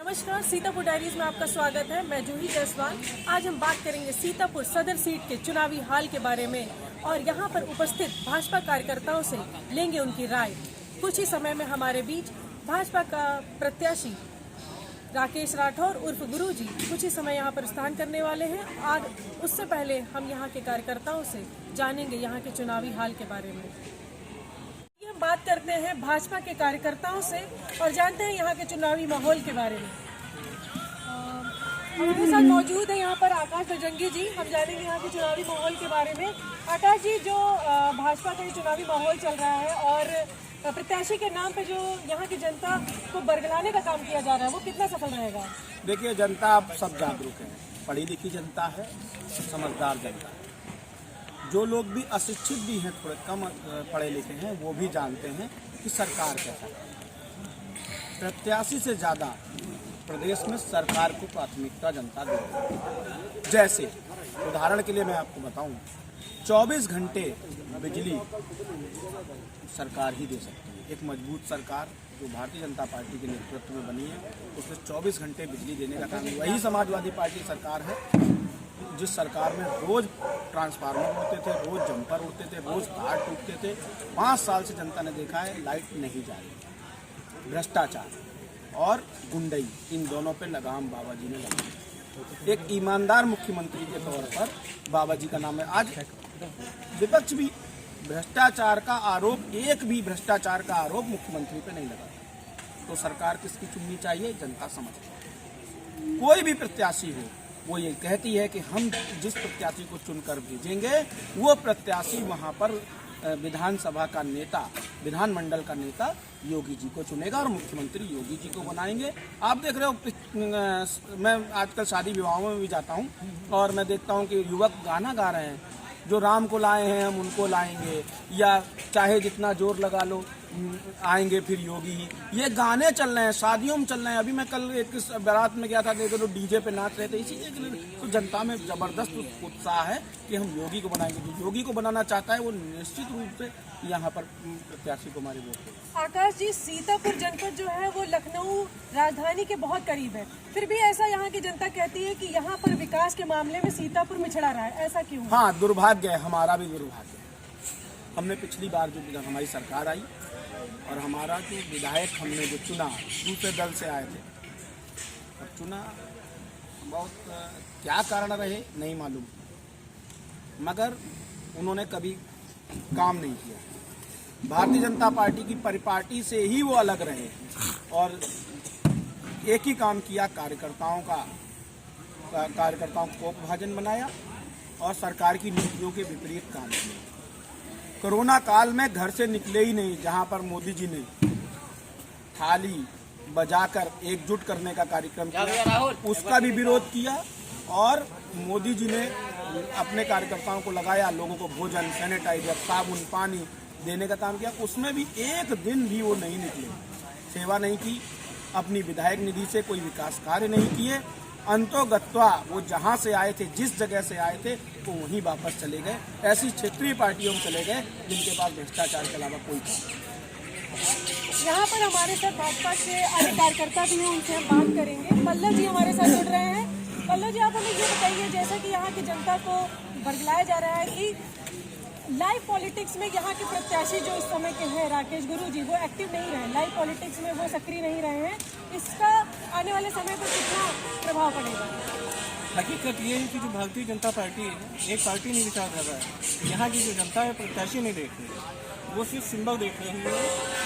नमस्कार, सीतापुर डायरीज में आपका स्वागत है। मैं जूही जायसवाल। आज हम बात करेंगे सीतापुर सदर सीट के चुनावी हाल के बारे में और यहाँ पर उपस्थित भाजपा कार्यकर्ताओं से लेंगे उनकी राय। कुछ ही समय में हमारे बीच भाजपा का प्रत्याशी राकेश राठौर उर्फ गुरुजी कुछ ही समय यहाँ पर स्थान करने वाले हैं। और उससे पहले हम यहाँ के कार्यकर्ताओं से जानेंगे यहाँ के चुनावी हाल के बारे में। हम बात करते हैं भाजपा के कार्यकर्ताओं से और जानते हैं यहाँ के चुनावी माहौल के बारे में। हमारे साथ मौजूद है यहाँ पर आकाश बजरंगी जी। हम जानेंगे यहाँ के चुनावी माहौल के बारे में। आकाश जी, जो भाजपा का ये चुनावी माहौल चल रहा है और प्रत्याशी के नाम पे जो यहाँ की जनता को बरगलाने का काम किया जा रहा है, वो कितना सफल रहेगा? देखिए, जनता अब सब जागरूक है, पढ़ी लिखी जनता है, समझदार जनता है। जो लोग भी अशिक्षित भी हैं, थोड़े कम पढ़े लिखे हैं, वो भी जानते हैं कि सरकार कैसा है। प्रत्याशी से ज़्यादा प्रदेश में सरकार को प्राथमिकता जनता दे रही है। जैसे उदाहरण के लिए मैं आपको बताऊं, 24 घंटे बिजली सरकार ही दे सकती है। एक मजबूत सरकार जो भारतीय जनता पार्टी के नेतृत्व में बनी है, उसमें 24 घंटे बिजली देने का काम वही समाजवादी पार्टी सरकार है, जिस सरकार में रोज ट्रांसफार्मर उड़ते थे, रोज जंपर उड़ते थे, रोज तार टूटते थे। 5 साल से जनता ने देखा है लाइट नहीं जा रही। भ्रष्टाचार और गुंडई, इन दोनों पे लगाम बाबा जी ने लगाई। एक ईमानदार मुख्यमंत्री के तौर पर बाबा जी का नाम है। आज विपक्ष भी भ्रष्टाचार का आरोप, एक भी भ्रष्टाचार का आरोप मुख्यमंत्री पे नहीं लगा। तो सरकार किसकी चुननी चाहिए, जनता समझती है। कोई भी प्रत्याशी हो, वो ये कहती है कि हम जिस प्रत्याशी को चुनकर भेजेंगे वो प्रत्याशी वहाँ पर विधानसभा का नेता, विधानमंडल का नेता योगी जी को चुनेगा और मुख्यमंत्री योगी जी को बनाएंगे। आप देख रहे हो, मैं आजकल शादी विवाहों में भी जाता हूँ और मैं देखता हूँ कि युवक गाना गा रहे हैं, जो राम को लाए हैं हम उनको लाएंगे, या चाहे जितना जोर लगा लो आएंगे फिर योगी। ये गाने चल रहे हैं, शादियों में चल रहे हैं। अभी मैं कल एक बारात में गया था, देखो लोग डीजे पे नाच रहे थे। इसी तो जनता में जबरदस्त उत्साह है कि हम योगी को बनाएंगे। जो योगी को बनाना चाहता है वो निश्चित रूप से यहाँ पर प्रत्याशी को हमारे वोट देगा। आकाश जी, सीतापुर जनपद जो है वो लखनऊ राजधानी के बहुत करीब है, फिर भी ऐसा यहाँ की जनता कहती है कि यहाँ पर विकास के मामले में सीतापुर मिछड़ा रहा है, ऐसा क्यों? हाँ, दुर्भाग्य है, हमारा भी दुर्भाग्य है। हमने पिछली बार जो हमारी सरकार आई और हमारा जो विधायक हमने जो चुना, दूसरे दल से आए थे और चुना, बहुत क्या कारण रहे नहीं मालूम, मगर उन्होंने कभी काम नहीं किया। भारतीय जनता पार्टी की परिपाटी से ही वो अलग रहे और एक ही काम किया, कार्यकर्ताओं को विभाजन बनाया और सरकार की नीतियों के विपरीत काम किया। कोरोना काल में घर से निकले ही नहीं, जहां पर मोदी जी ने थाली बजाकर एकजुट करने का कार्यक्रम किया, उसका भी विरोध किया और मोदी जी ने अपने कार्यकर्ताओं को लगाया, लोगों को भोजन, सैनिटाइजर, साबुन, पानी देने का काम किया। उसमें भी एक दिन भी वो नहीं निकले, सेवा नहीं की, अपनी विधायक निधि से कोई विकास कार्य नहीं किए। अंतोगत्वा वो जहाँ से आए थे, जिस जगह से आए थे, वो वहीं वापस चले गए। ऐसी क्षेत्रीय पार्टियों में चले गए जिनके पास भ्रष्टाचार के अलावा कोई काम नहीं। यहाँ पर हमारे साथ भाजपा के अन्य कार्यकर्ता भी हैं, उनसे हम बात करेंगे। पल्लव जी हमारे साथ जुड़ रहे हैं। पल्लव जी, आप हमें ये बताइए, जैसा कि यहाँ की जनता को बरगलाया जा रहा है कि लाइव पॉलिटिक्स में यहाँ के प्रत्याशी जो इस समय के हैं राकेश गुरुजी, वो एक्टिव नहीं रहे, लाइव पॉलिटिक्स में वो सक्रिय नहीं रहे हैं, इसका आने वाले समय पर कितना प्रभाव पड़ेगा? हकीकत ये है कि जो भारतीय जनता पार्टी है, एक पार्टी नहीं विचार कर रहा है। यहाँ की जो जनता है प्रत्याशी नहीं देख रही, वो सिर्फ सिंबल देख रही है।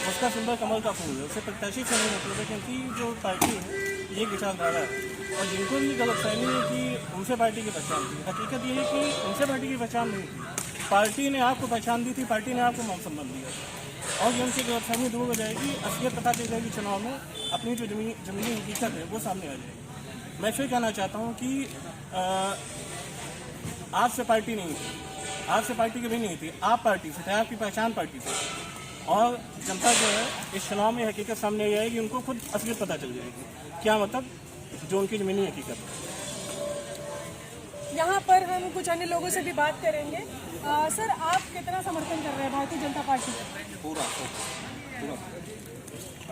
उसका सिंबल कमल का फूल है, उससे प्रत्याशी से नहीं मतलब है, क्योंकि जो पार्टी है ये विचारधारा है। और जिनको भी गलतफहमी है कि उनसे पार्टी की पहचान थी, हकीकत ये है कि उनसे पार्टी की पहचान नहीं थी। पार्टी ने आपको पहचान दी थी, पार्टी ने आपको मान सम्मान दिया। और जो उनकी गलतफहमी दूर हो जाएगी, असलियत पता चल जाएगी चुनाव में, अपनी जो जमीनी हकीकत है वो सामने आ जाएगी। मैं फिर कहना चाहता हूँ कि आपसे पार्टी नहीं थी, आपसे पार्टी की भी नहीं थी, आप पार्टी से थे, आपकी पहचान पार्टी से। और जनता जो है इस चुनाव में हकीकत सामने आ जाएगी, उनको खुद असलियत पता चल जाएगी, क्या मतलब जो उनकी जमीनी हकीकत है। यहाँ पर हम कुछ अन्य लोगों से भी बात करेंगे। सर, आप कितना समर्थन कर रहे हैं भारतीय जनता पार्टी का? पूरा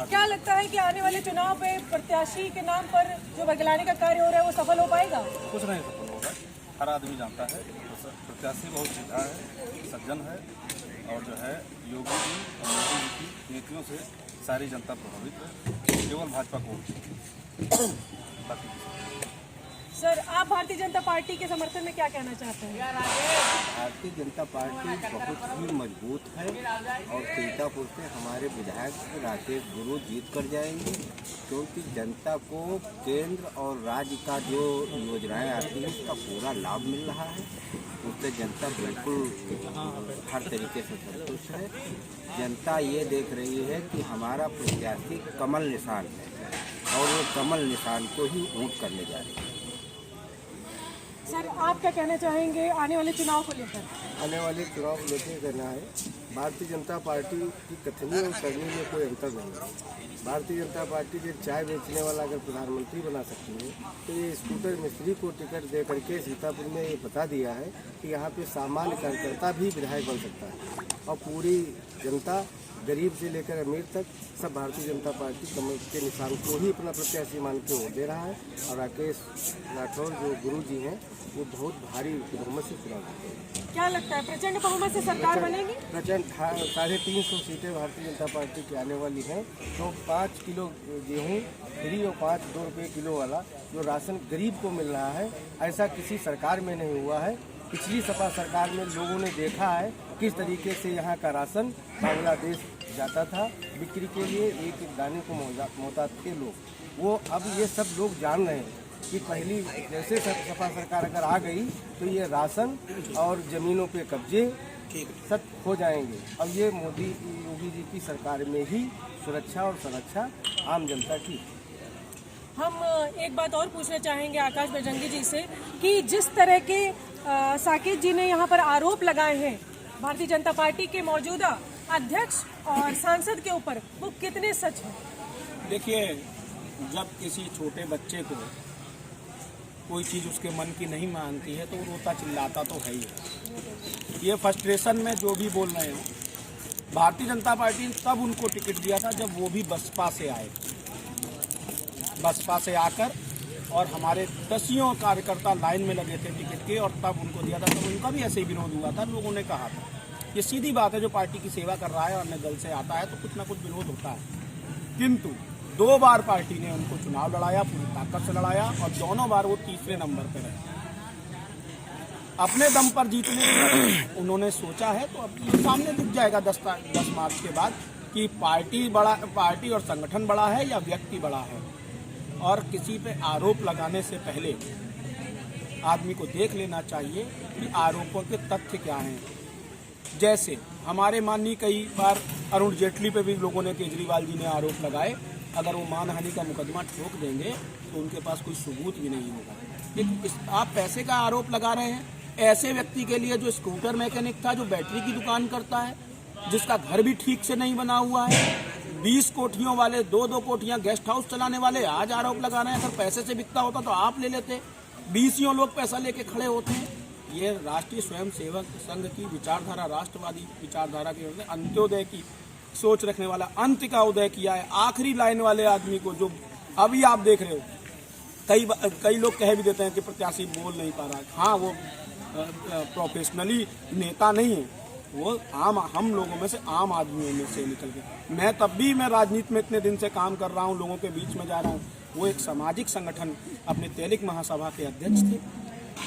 क्या लगता है कि आने वाले चुनाव पे प्रत्याशी के नाम पर जो वैज्ञानिक का कार्य हो रहा है वो सफल हो पाएगा? कुछ नहीं सफल होगा। हर आदमी जानता है प्रत्याशी बहुत सीधा है, सज्जन है और जो है योगी जी और मोदी जी की नीतियों से सारी जनता प्रभावित है, केवल भाजपा को बाकी। सर, आप भारतीय जनता पार्टी के समर्थन में क्या कहना चाहते हैं? भारतीय जनता पार्टी बहुत ही मजबूत है और सीतापुर से हमारे विधायक राकेश गुरु जीत कर जाएंगे, क्योंकि जनता को केंद्र और राज्य का जो योजनाएं आती हैं उसका पूरा लाभ मिल रहा है। उससे जनता बिल्कुल हर तरीके से संतुष्ट है। जनता ये देख रही है कि हमारा प्रत्याशी कमल निशान है और वो कमल निशान को ही ऊँट करने जा रही है। सर, आप क्या कहना चाहेंगे आने वाले चुनाव को लेकर? आने वाले चुनाव को लेकर कहना है, भारतीय जनता पार्टी की कथनी और करनी में कोई अंतर नहीं है। भारतीय जनता पार्टी के चाय बेचने वाला अगर प्रधानमंत्री बना सकती है तो ये स्कूटर मिस्त्री को टिकट दे करके सीतापुर में ये बता दिया है कि यहाँ पे सामान्य कार्यकर्ता भी विधायक बन सकता है और पूरी जनता गरीब से लेकर अमीर तक सब भारतीय जनता पार्टी कमल के निशान को ही अपना प्रत्याशी मान के वोट दे रहा है। और राकेश राठौर जो गुरु जी हैं वो बहुत भारी बहुमत से चुनाव जीते हैं। क्या लगता है प्रचंड बहुमत से सरकार बनेगी? प्रचंड 350 सीटें भारतीय जनता पार्टी की आने वाली हैं। तो 5 किलो गेहूँ फ्री और 2 रुपये किलो वाला जो राशन गरीब को मिल रहा है, ऐसा किसी सरकार में नहीं हुआ है। पिछली सपा सरकार में लोगों ने देखा है किस तरीके से यहाँ का राशन बांग्लादेश जाता था बिक्री के लिए, एक एक दाने को मोहताज थे लोग। वो अब ये सब लोग जान रहे हैं कि पहली जैसे सपा सरकार अगर आ गई तो ये राशन और ज़मीनों पे कब्जे सब हो जाएंगे। अब ये मोदी योगी जी की सरकार में ही सुरक्षा और संरक्षा आम जनता की। हम एक बात और पूछना चाहेंगे आकाश बजरंगी जी से कि जिस तरह के साकेत जी ने यहाँ पर आरोप लगाए हैं भारतीय जनता पार्टी के मौजूदा अध्यक्ष और सांसद के ऊपर, वो कितने सच हैं? देखिए, जब किसी छोटे बच्चे को कोई चीज़ उसके मन की नहीं मानती है तो वो रोता चिल्लाता तो है ही है। ये फ्रस्ट्रेशन में जो भी बोल रहे हो, भारतीय जनता पार्टी ने तब उनको टिकट दिया था जब वो भी बसपा से आए। बसपा से आकर और हमारे दसियों कार्यकर्ता लाइन में लगे थे टिकट के, और तब उनको दिया था। तब उनका भी ऐसे ही विरोध हुआ था, लोगों ने कहा था। ये सीधी बात है, जो पार्टी की सेवा कर रहा है और अन्य दल से आता है तो कुछ ना कुछ विरोध होता है। किंतु 2 बार पार्टी ने उनको चुनाव लड़ाया, पूरी ताकत से लड़ाया और दोनों बार वो तीसरे नंबर पर रहे। अपने दम पर जीतने उन्होंने सोचा है, तो अब ये सामने दिख जाएगा 10 मार्च के बाद कि पार्टी और संगठन बड़ा है या व्यक्ति बड़ा है। और किसी पे आरोप लगाने से पहले आदमी को देख लेना चाहिए कि आरोपों के तथ्य क्या हैं। जैसे हमारे माननीय कई बार अरुण जेटली पे भी लोगों ने, केजरीवाल जी ने आरोप लगाए। अगर वो मानहानि का मुकदमा ठोक देंगे तो उनके पास कोई सबूत भी नहीं होगा। लेकिन आप पैसे का आरोप लगा रहे हैं ऐसे व्यक्ति के लिए जो स्कूटर मैकेनिक था, जो बैटरी की दुकान करता है, जिसका घर भी ठीक से नहीं बना हुआ है, 20 कोठियों वाले 2-2 कोठियां गेस्ट हाउस चलाने वाले आज आरोप लगा रहे हैं। अगर पैसे से बिकता होता तो आप ले लेते। 20 लोग पैसा लेके खड़े होते हैं। ये राष्ट्रीय स्वयंसेवक संघ की विचारधारा, राष्ट्रवादी विचारधारा की अंत्योदय की सोच रखने वाला, अंत का उदय किया है। आखिरी लाइन वाले आदमी को जो अभी आप देख रहे हो, कई लोग कह भी देते हैं कि प्रत्याशी बोल नहीं पा रहा है। हाँ, वो प्रोफेशनली नेता नहीं है, वो हम लोगों में से आम आदमियों में से निकल के। मैं राजनीति में इतने दिन से काम कर रहा हूँ, लोगों के बीच में जा रहा हूँ। वो एक सामाजिक संगठन अपने तैलिक महासभा के अध्यक्ष थे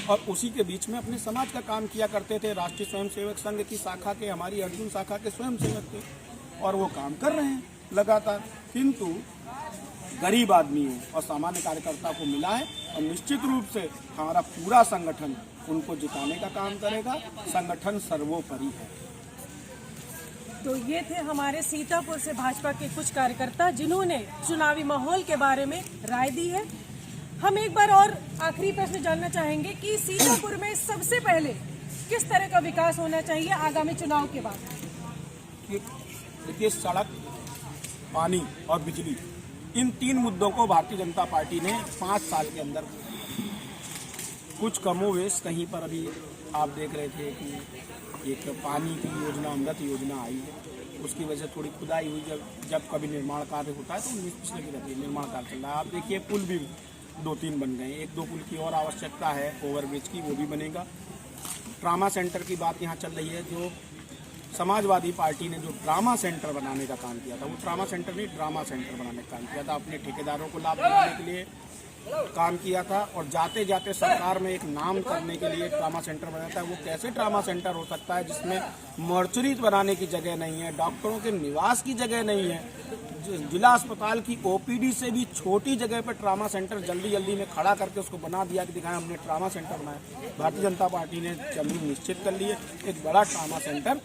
और उसी के बीच में अपने समाज का काम किया करते थे। राष्ट्रीय स्वयंसेवक संघ की शाखा के, हमारी अर्जुन शाखा के स्वयंसेवक थे और वो काम कर रहे हैं लगातार। किंतु गरीब आदमी है और सामान्य कार्यकर्ता को मिला है और निश्चित रूप से हमारा पूरा संगठन उनको जिताने का काम करेगा। संगठन सर्वोपरि है। तो ये थे हमारे सीतापुर से भाजपा के कुछ कार्यकर्ता जिन्होंने चुनावी माहौल के बारे में राय दी है। हम एक बार और आखिरी प्रश्न जानना चाहेंगे कि सीतापुर में सबसे पहले किस तरह का विकास होना चाहिए आगामी चुनाव के बाद? देखिए, सड़क, पानी और बिजली, इन 3 मुद्दों को भारतीय जनता पार्टी ने 5 साल के अंदर, कुछ कमोवेश कहीं पर अभी आप देख रहे थे कि एक पानी की योजना, अमृत योजना आई है, उसकी वजह से थोड़ी खुदाई हुई। जब कभी निर्माण कार्य होता है तो पिछले की रहती है, निर्माण कार्य चल रहा है। आप देखिए पुल भी 2-3 बन गए, 1-2 पुल की और आवश्यकता है ओवरब्रिज की, वो भी बनेगा। ट्रामा सेंटर की बात यहाँ चल रही है। जो समाजवादी पार्टी ने जो ड्रामा सेंटर बनाने का काम किया था, वो ट्रामा सेंटर नहीं ड्रामा सेंटर बनाने का काम किया था। अपने ठेकेदारों को लाभ दिलाने के लिए काम किया था और जाते जाते सरकार में एक नाम करने के लिए ट्रामा सेंटर बनाया था। वो कैसे ट्रामा सेंटर हो सकता है जिसमें मॉर्चरी बनाने की जगह नहीं है, डॉक्टरों के निवास की जगह नहीं है, जिला अस्पताल की ओपीडी से भी छोटी जगह पर ट्रामा सेंटर जल्दी में खड़ा करके उसको बना दिया कि दिखाएं हमने ट्रामा सेंटर बनाया। भारतीय जनता पार्टी ने जमीन निश्चित कर ली है, एक बड़ा ट्रामा सेंटर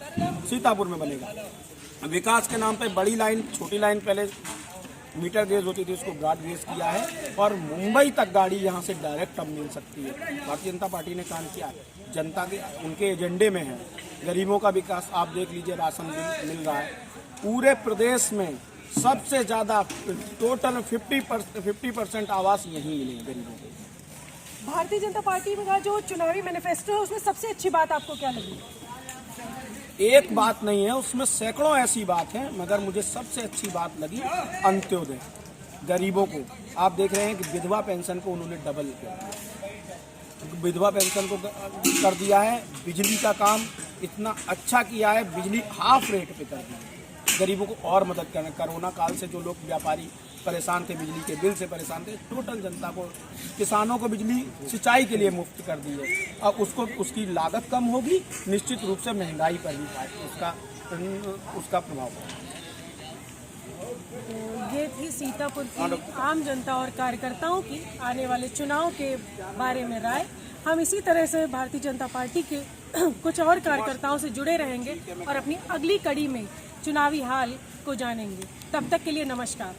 सीतापुर में बनेगा। विकास के नाम पे बड़ी लाइन, छोटी लाइन पहले मीटर गेज होती थी, उसको ब्रॉड गेज किया है और मुंबई तक गाड़ी यहाँ से डायरेक्ट अब मिल सकती है। भारतीय जनता पार्टी ने काम किया, जनता के उनके एजेंडे में है। गरीबों का विकास आप देख लीजिए, राशन मिल रहा है पूरे प्रदेश में। सबसे ज़्यादा टोटल 50% आवास यहीं मिले गरीबों को। भारतीय जनता पार्टी का जो चुनावी मैनिफेस्टो है उसमें सबसे अच्छी बात आपको क्या लगी? एक बात नहीं है, उसमें सैकड़ों ऐसी बात है, मगर मुझे सबसे अच्छी बात लगी अंत्योदय। गरीबों को आप देख रहे हैं कि विधवा पेंशन को उन्होंने डबल किया, विधवा पेंशन को कर दिया है। बिजली का काम इतना अच्छा किया है, बिजली हाफ रेट पे कर दी है। गरीबों को और मदद करना, कोरोना काल से जो लोग व्यापारी परेशान थे, बिजली के बिल से परेशान थे, टोटल जनता को, किसानों को बिजली सिंचाई के लिए मुफ्त कर दी है। अब उसकी लागत कम होगी, निश्चित रूप से महंगाई पर भी उसका प्रभाव पड़ेगा। तो ये थी सीतापुर की आम जनता और कार्यकर्ताओं की आने वाले चुनाव के बारे में राय। हम इसी तरह से भारतीय जनता पार्टी के कुछ और कार्यकर्ताओं से जुड़े रहेंगे और अपनी अगली कड़ी में चुनावी हाल को जानेंगे। तब तक के लिए नमस्कार।